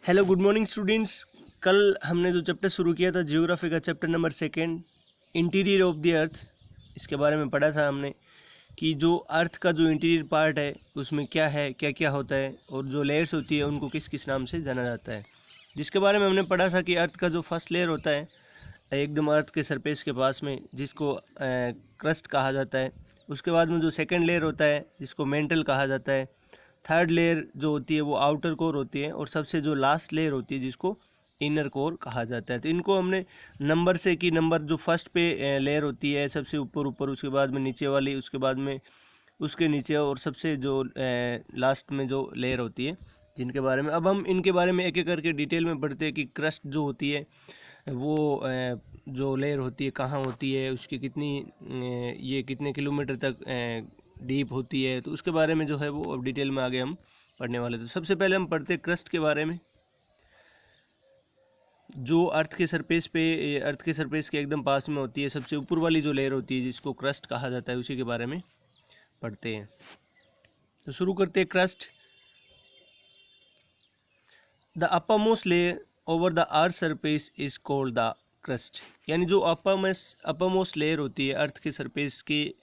Hello good morning students. कल हमने जो चैप्टर शुरू किया था जियोग्राफी का chapter number 2 interior of the earth, इसके बारे में पढ़ा था हमने कि जो अर्थ का जो इंटीरियर पार्ट है उसमें क्या है, क्या क्या होता है और जो लेयर्स होती है उनको किस किस नाम से जाना जाता है। जिसके बारे में हमने पढ़ा था कि अर्थ का जो फर्स्ट लेयर होता है एकदम अर्थ के सरफेस के पास में, जिसको क्रस्ट कहा जाता है। उसके बाद में जो सेकेंड लेयर होता है जिसको मेंटल कहा जाता है। थर्ड लेयर जो होती है वो आउटर कोर होती है और सबसे जो लास्ट लेयर होती है जिसको इनर कोर कहा जाता है। तो इनको हमने नंबर से कि नंबर जो फर्स्ट पे लेयर होती है सबसे ऊपर ऊपर, उसके बाद में नीचे वाली, उसके बाद में उसके नीचे और सबसे जो लास्ट में जो लेयर होती है, जिनके बारे में अब हम इनके बारे में एक एक करके डिटेल में पढ़ते हैं कि क्रस्ट जो होती है वो जो लेयर होती है कहाँ होती है, उसकी कितनी ये कितने किलोमीटर तक डीप होती है, तो उसके बारे में जो है वो अब डिटेल में आगे हम पढ़ने वाले। तो सबसे पहले हम पढ़ते हैं क्रस्ट के बारे में। जो अर्थ के सरफेस के एकदम पास में होती है, सबसे ऊपर वाली जो लेयर होती है जिसको क्रस्ट कहा जाता है, उसी के बारे में पढ़ते हैं। तो शुरू करते हैं crust. The uppermost layer over the earth surface is called the crust. यानी जो अपरमोस्ट लेयर होती है अर्थ के सरफेस के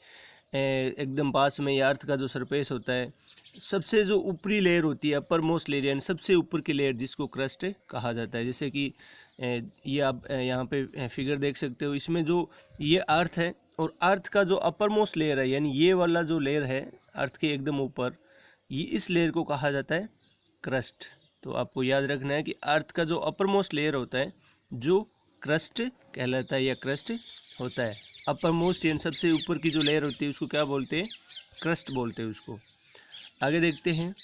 एकदम पास में, या अर्थ का जो सरफेस होता है, सबसे जो ऊपरी लेयर होती है अपर मोस्ट लेयर, यानी सबसे ऊपर की लेयर, जिसको क्रस्ट कहा जाता है। जैसे कि ये आप यहाँ पे फिगर देख सकते हो, इसमें जो ये अर्थ है और अर्थ का जो अपर मोस्ट लेयर है, यानी ये वाला जो लेयर है अर्थ के एकदम ऊपर, ये इस लेयर को कहा जाता है क्रस्ट। तो आपको याद रखना है कि अर्थ का जो अपर मोस्ट लेयर होता है जो क्रस्ट कहलाता है या क्रस्ट होता है। अपर मोस्ट यानी सबसे ऊपर की जो लेयर होती है उसको क्या बोलते हैं? क्रस्ट बोलते हैं उसको। आगे देखते हैं।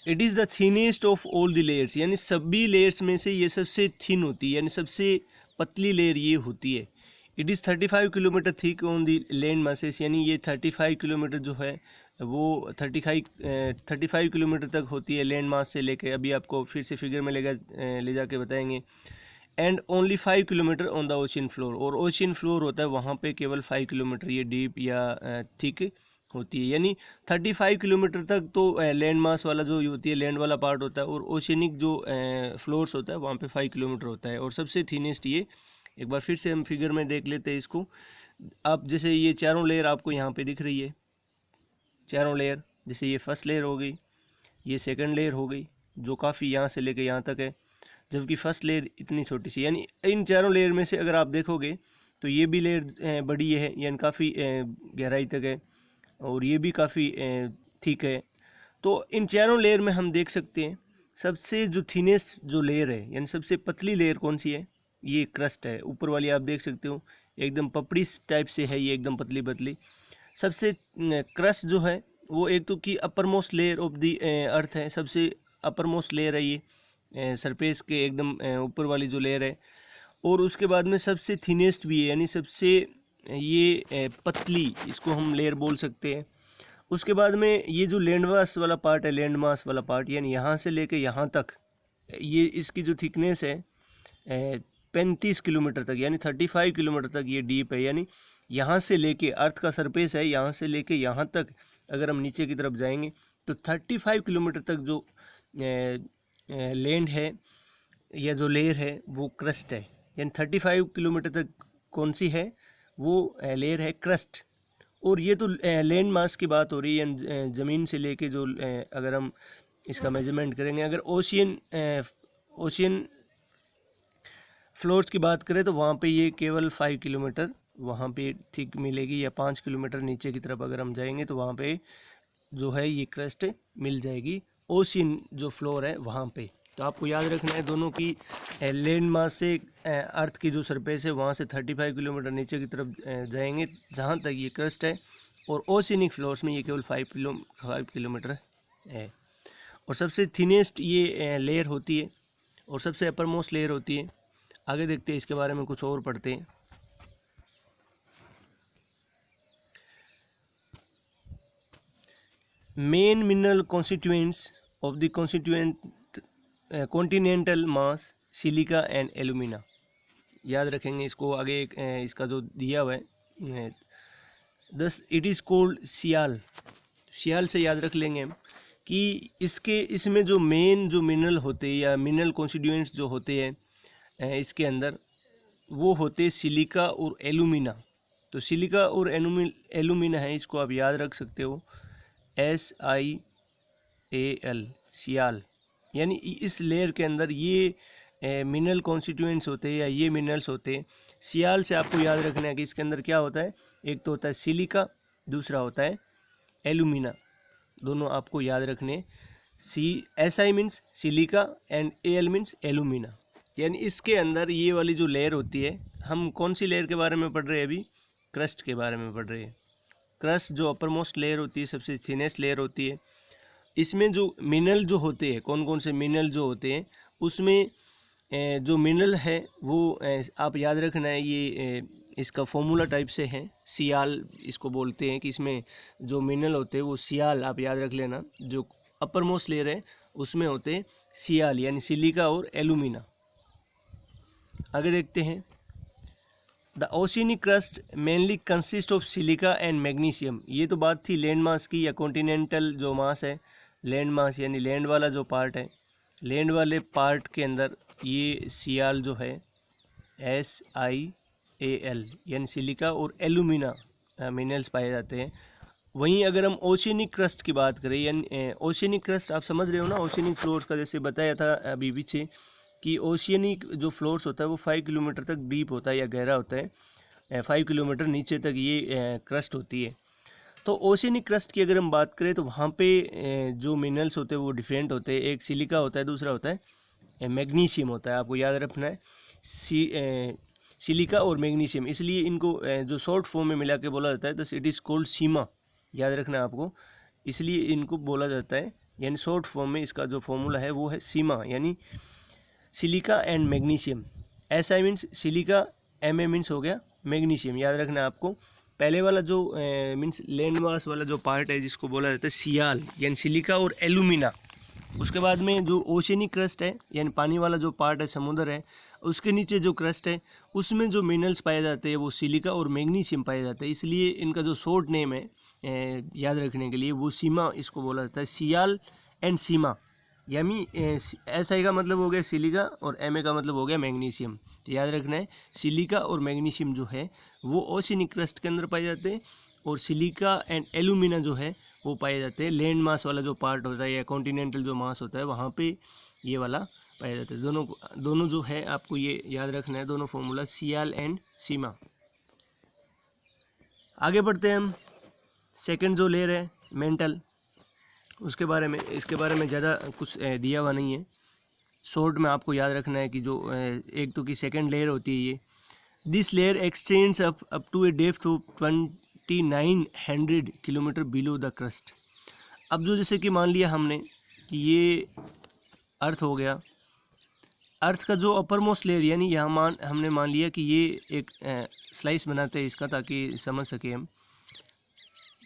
It is the thinnest of all the layers, यानी सभी लेयर्स में से ये सबसे थिन होती है, यानी सबसे पतली लेयर ये होती है। It is 35 kilometre thick on the land masses, यानी ये 35 किलोमीटर जो है वो 35 किलोमीटर तक होती है लैंड मास से लेके। अभी आपको फिर से फिगर में ले जाके बताएंगे। And only 5 kilometre on the ocean floor, और ओशियन फ्लोर होता है वहाँ पे केवल 5 किलोमीटर ये डीप या थिक होती है। यानी 35 किलोमीटर तक तो लैंड मास वाला जो होती है, लैंड वाला पार्ट होता है, और ओशियनिक जो फ्लोर्स होता है वहाँ पे 5 किलोमीटर होता है। और सबसे थिनेस्ट ये, एक बार फिर से हम फिगर में देख लेते हैं इसको। आप जैसे ये चारों लेयर आपको यहाँ पे दिख रही है, चारों लेयर, जैसे ये फर्स्ट लेयर हो गई, ये सेकंड लेयर हो गई जो काफ़ी यहाँ से लेके यहाँ तक है, जबकि फर्स्ट लेयर इतनी छोटी सी। यानी इन चारों लेयर में से अगर आप देखोगे तो ये भी लेयर बड़ी है, यानी काफ़ी गहराई तक है, और ये भी काफ़ी ठीक है। तो इन चारों लेयर में हम देख सकते हैं सबसे जो थिनेस्ट जो लेयर है, यानी सबसे पतली लेयर कौन सी है? ये क्रस्ट है। ऊपर वाली आप देख सकते हो एकदम पपड़ी टाइप से है, ये एकदम पतली पतली। सबसे क्रस्ट जो है वो एक तो कि upper most layer of the earth है, सबसे अपर मोस्ट लेयर है ये सरफेस के एकदम ऊपर वाली जो लेयर है, और उसके बाद में सबसे थिनेस्ट भी है, यानी सबसे ये पतली, इसको हम लेयर बोल सकते हैं। उसके बाद में ये जो लैंड मास वाला पार्ट है, लैंड मास वाला पार्ट, यानी यहाँ से लेके यहाँ तक, ये इसकी जो थिकनेस है 35 किलोमीटर तक, यानी 35 किलोमीटर तक ये डीप है। यानी यहाँ से लेके अर्थ का सरफेस है, यहाँ से लेके यहाँ तक अगर हम नीचे की तरफ जाएंगे तो 35 किलोमीटर तक जो लैंड है या जो लेयर है वो क्रस्ट है। यानी 35 किलोमीटर तक कौन सी है? वो लेयर है क्रस्ट। और ये तो लैंड मास की बात हो रही है, यानी ज़मीन से लेके जो अगर हम इसका मेजरमेंट करेंगे, अगर ओशियन फ्लोर्स की बात करें तो वहाँ पे ये केवल 5 किलोमीटर वहाँ पे थिक मिलेगी, या 5 किलोमीटर नीचे की तरफ अगर हम जाएंगे तो वहाँ पे जो है ये क्रस्ट मिल जाएगी, ओशियन जो फ्लोर है वहाँ पे। तो आपको याद रखना है दोनों की, लैंड मास से अर्थ की जो सरफेस है वहाँ से 35 किलोमीटर नीचे की तरफ जाएंगे जहाँ तक ये क्रस्ट है, और ओशियनिक फ्लोर्स में ये केवल 5 किलोमीटर है। और सबसे थिनेस्ट ये लेयर होती है और सबसे अपर मोस्ट लेयर होती है। आगे देखते हैं, इसके बारे में कुछ और पढ़ते हैं। Main mineral constituents of the continental mass silica and alumina. याद रखेंगे इसको आगे, इसका जो दिया हुआ है, दस इट इज़ कोल्ड सियाल। सियाल से याद रख लेंगे हम कि इसमें जो मेन जो मिनरल होते हैं या मिनरल कॉन्स्टिट्यूएंट्स जो होते हैं इसके अंदर, वो होते सिलिका और एलुमिना। तो सिलिका और एलुमिना है, इसको आप याद रख सकते हो, SiAl, सियाल। यानी इस लेयर के अंदर ये मिनरल कॉन्स्टिट्यूएंट्स होते हैं या ये मिनरल्स होते हैं। सियाल से आपको याद रखना है कि इसके अंदर क्या होता है, एक तो होता है सिलिका, दूसरा होता है एलुमिना। दोनों आपको याद रखने। Si means silica and Al means alumina. यानी इसके अंदर ये वाली जो लेयर होती है, हम कौन सी लेयर के बारे में पढ़ रहे हैं अभी, क्रस्ट के बारे में पढ़ रहे हैं। क्रस्ट जो अपर मोस्ट लेयर होती है, सबसे थिनेस्ट लेयर होती है। इसमें जो मिनरल जो होते हैं, कौन कौन से मिनरल जो होते हैं, उसमें जो मिनरल है वो आप याद रखना है, ये इसका फॉर्मूला टाइप से है, सियाल इसको बोलते हैं, कि इसमें जो मिनरल होते हैं वो सियाल, आप याद रख लेना। जो अपर मोस्ट लेयर है उसमें होते हैं सियाल, यानी सिलिका और एलुमिना। आगे देखते हैं। The oceanic crust mainly consist of silica and magnesium. ये तो बात थी लैंड मास की या कॉन्टिनेंटल जो मास है, लैंड मास यानी लैंड वाला जो पार्ट है, लैंड वाले पार्ट के अंदर ये सियाल जो है SiAl यानी सिलिका और एलुमिना मिनरल्स पाए जाते हैं। वहीं अगर हम ओशियनिक क्रस्ट की बात करें, यानी ओशियनिक क्रस्ट आप समझ रहे हो ना, ओशियनिक फ्लोर्स का जैसे बताया था अभी पीछे कि ओशियनिक जो फ्लोर्स होता है वो 5 किलोमीटर तक डीप होता है या गहरा होता है, 5 किलोमीटर नीचे तक ये क्रस्ट होती है। तो ओशियनिक क्रस्ट की अगर हम बात करें तो वहाँ पे जो मिनरल्स होते हैं वो डिफरेंट होते हैं। एक सिलिका होता है, दूसरा होता है मैग्नीशियम होता है। आपको याद रखना है सिलिका और मैग्नीशियम, इसलिए इनको जो शॉर्ट फॉर्म में मिला के बोला जाता है, दस इट इज़ कॉल्ड सीमा। याद रखना है आपको, इसलिए इनको बोला जाता है, यानी शॉर्ट फॉर्म में इसका जो फॉर्मूला है वो है सीमा, यानी silica and magnesium. SI means silica, Ma means हो गया मैग्नीशियम। याद रखना है आपको। पहले वाला जो मीन्स लैंड मास वाला जो पार्ट है जिसको बोला जाता है सियाल, यानी सिलिका और एलुमिना। उसके बाद में जो ओशियनिक क्रस्ट है, यानी पानी वाला जो पार्ट है, समुद्र है, उसके नीचे जो क्रस्ट है उसमें जो मिनरल्स पाए जाते हैं वो सिलिका और मैग्नीशियम पाए जाते हैं। इसलिए इनका जो शॉर्ट नेम है याद रखने के लिए वो सीमा इसको बोला जाता है, सियाल एंड सीमा। यानी SI का मतलब हो गया सिलिका और Ma का मतलब हो गया मैग्नीशियम। तो याद रखना है, सिलिका और मैग्नीशियम जो है वो ओशियनिक क्रस्ट के अंदर पाए जाते हैं, और सिलिका एंड एलुमिना जो है वो पाए जाते हैं लैंड मास वाला जो पार्ट होता है या कॉन्टिनेंटल जो मास होता है वहाँ पे ये वाला पाया जाता है। दोनों जो है आपको ये याद रखना है, दोनों फॉर्मूला सियाल एंड सीमा। आगे बढ़ते हैं हम। सेकंड जो लेयर है मेंटल, उसके बारे में, इसके बारे में ज़्यादा कुछ दिया हुआ नहीं है। शॉर्ट में आपको याद रखना है कि जो एक तो की सेकंड लेयर होती है ये, this layer extends up to a depth of 2900 kilometre below the crust. अब जो जैसे कि मान लिया हमने कि ये अर्थ हो गया, अर्थ का जो अपर मोस्ट लेयर, यानी यहाँ हमने मान लिया कि ये एक स्लाइस बनाते हैं इसका ताकि समझ सके हम।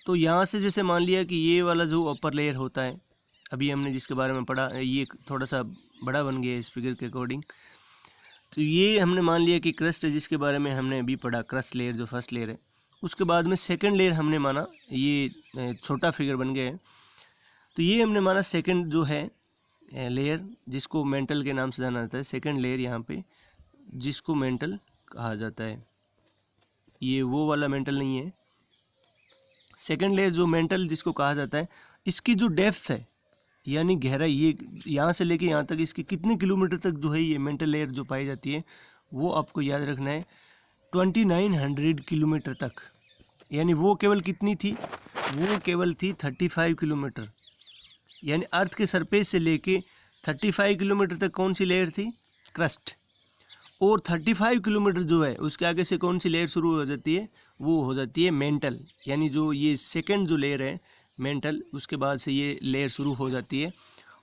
तो यहाँ से जैसे मान लिया कि ये वाला जो अपर लेयर होता है, अभी हमने जिसके बारे में पढ़ा, ये थोड़ा सा बड़ा बन गया इस फिगर के अकॉर्डिंग। तो ये हमने मान लिया कि क्रस्ट है जिसके बारे में हमने अभी पढ़ा, क्रस्ट लेयर जो फर्स्ट लेयर है। उसके बाद में सेकंड लेयर हमने माना, ये छोटा फिगर बन गया है। तो ये हमने माना सेकंड जो है लेयर, जिसको मेंटल के नाम से जाना जाता है। सेकंड लेयर यहाँ पे जिसको मेंटल कहा जाता है, ये वो वाला मेंटल नहीं है। सेकंड लेयर जो मेंटल जिसको कहा जाता है, इसकी जो डेप्थ है यानी गहराई, ये यहाँ से लेके यहाँ तक इसकी कितने किलोमीटर तक जो है ये मेंटल लेयर जो पाई जाती है, वो आपको याद रखना है 2900 किलोमीटर तक। यानी वो केवल कितनी थी, वो केवल थी 35 किलोमीटर। यानी अर्थ के सरफेस से लेके 35 किलोमीटर तक कौन सी लेयर थी, क्रस्ट। और 35 किलोमीटर जो है उसके आगे से कौन सी लेयर शुरू हो जाती है, वो हो जाती है मेंटल। यानी जो ये सेकंड जो लेयर है मेंटल, उसके बाद से ये लेयर शुरू हो जाती है।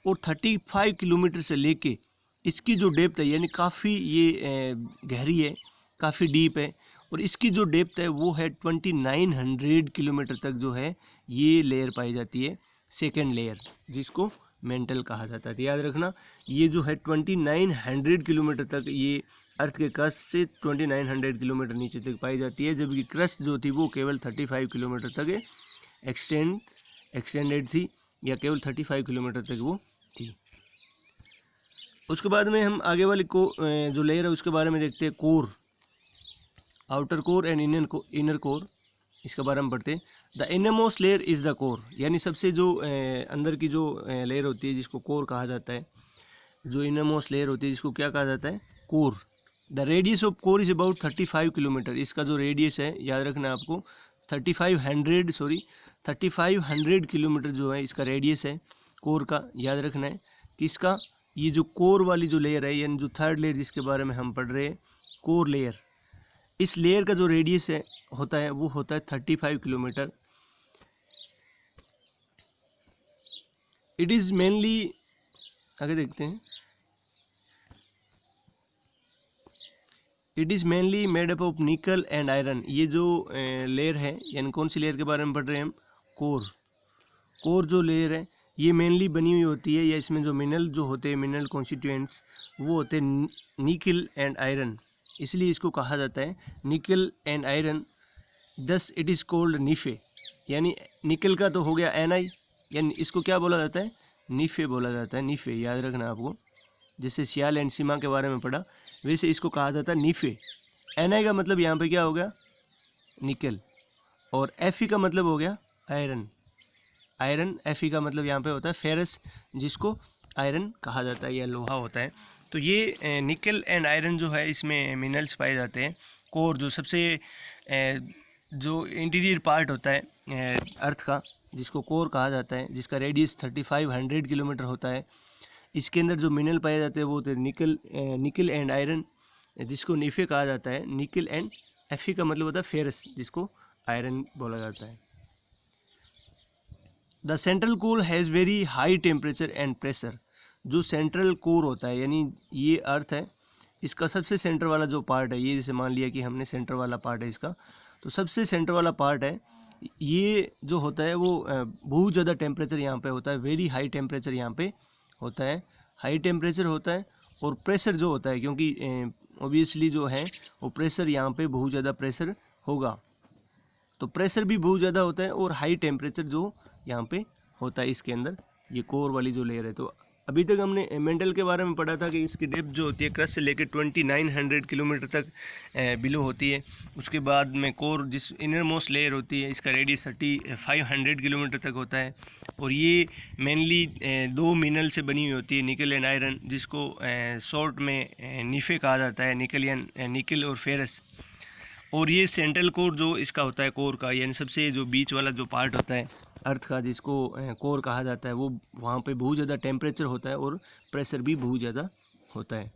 और 35 किलोमीटर से लेके इसकी जो डेप्थ है, यानी काफ़ी ये गहरी है, काफ़ी डीप है, और इसकी जो डेप्थ है वो है 2900 किलोमीटर तक जो है ये लेयर पाई जाती है, सेकंड लेयर जिसको मेंटल कहा जाता है। तो याद रखना, ये जो है 2900 किलोमीटर तक ये अर्थ के क्रस्ट से 2900 किलोमीटर नीचे तक पाई जाती है, जबकि क्रस्ट जो थी वो केवल 35 किलोमीटर तक एक्सटेंडेड थी। या केवल 35 किलोमीटर तक वो थी। उसके बाद में हम आगे वाली जो लेयर है उसके बारे में देखते हैं। Core, outer core and inner core, इसके बारे में पढ़ते हैं। The innermost layer is the core, यानी सबसे जो अंदर की जो लेयर होती है जिसको कोर कहा जाता है, जो इनरमोस्ट लेयर होती है जिसको क्या कहा जाता है, core. The radius of core is about 35 kilometre, इसका जो रेडियस है याद रखना है आपको 3500 किलोमीटर जो है इसका रेडियस है कोर का, याद रखना है। किसका, ये जो कोर वाली जो लेयर है यानी जो थर्ड लेयर जिसके बारे में हम पढ़ रहे हैं, कोर लेयर, इस लेयर का जो रेडियस है होता है वो होता है 35 किलोमीटर। इट इज़ मेनली, आगे देखते हैं, it is mainly made up of निकल एंड आयरन। ये जो लेयर है यानी कौन सी लेयर के बारे में पढ़ रहे हैं हम, कोर। कोर जो लेयर है ये मेनली बनी हुई होती है, या इसमें जो मिनरल जो होते हैं, मिनरल कॉन्स्टिट्यूएंट्स, वो होते हैं निकल एंड आयरन, इसलिए इसको कहा जाता है nickel and iron. Thus it is called NiFe, यानी निकल का तो हो गया Ni, यानी इसको क्या बोला जाता है, निफे बोला जाता है। निफे याद रखना आपको, जैसे सियाल एंड सीमा के बारे में पढ़ा वैसे इसको कहा जाता है निफे। Ni का मतलब यहाँ पे क्या हो गया, निकल, और Fe का मतलब हो गया आयरन। आयरन, Fe का मतलब यहाँ पे होता है फेरस, जिसको आयरन कहा जाता है या लोहा होता है। तो ये निकल एंड आयरन जो है इसमें मिनरल्स पाए जाते हैं। कोर जो सबसे जो इंटीरियर पार्ट होता है अर्थ का, जिसको कोर कहा जाता है, जिसका रेडियस 3500 किलोमीटर होता है, इसके अंदर जो मिनरल पाए जाते हैं वो होते हैं निकल एंड आयरन, जिसको निफे कहा जाता है। निकल एंड Fe का मतलब होता है फेरस, जिसको आयरन बोला जाता है। The central core has very high temperature and pressure. जो सेंट्रल कोर होता है यानी ये अर्थ है, इसका सबसे सेंटर वाला जो पार्ट है, ये जैसे मान लिया कि हमने सेंटर वाला पार्ट है इसका, तो सबसे सेंटर वाला पार्ट है ये जो होता है वो बहुत ज़्यादा टेम्परेचर यहाँ पे होता है, वेरी हाई टेम्परेचर यहाँ पे होता है, हाई टेम्परेचर होता है। और प्रेशर जो होता है, क्योंकि ऑब्वियसली जो है वो प्रेशर यहाँ पे बहुत ज़्यादा प्रेशर होगा, तो प्रेशर भी बहुत ज़्यादा होता है और हाई टेम्परेचर जो यहाँ पे होता है इसके अंदर, ये कोर वाली जो लेयर है। तो अभी तक हमने मेंटल के बारे में पढ़ा था कि इसकी डेप्थ जो होती है क्रस्ट से लेकर 2900 किलोमीटर तक बिलो होती है। उसके बाद में कोर जिस इनर मोस्ट लेयर होती है इसका रेडियस 3500 किलोमीटर तक होता है, और ये मेनली दो मिनरल से बनी हुई होती है, निकल एंड आयरन, जिसको शॉर्ट में निफे कहा जाता है, निकल और फेरस। और ये सेंट्रल कोर जो इसका होता है कोर का, यानी सबसे जो बीच वाला जो पार्ट होता है अर्थ का, जिसको कोर कहा जाता है, वो वहाँ पे बहुत ज़्यादा टेम्परेचर होता है और प्रेशर भी बहुत ज़्यादा होता है।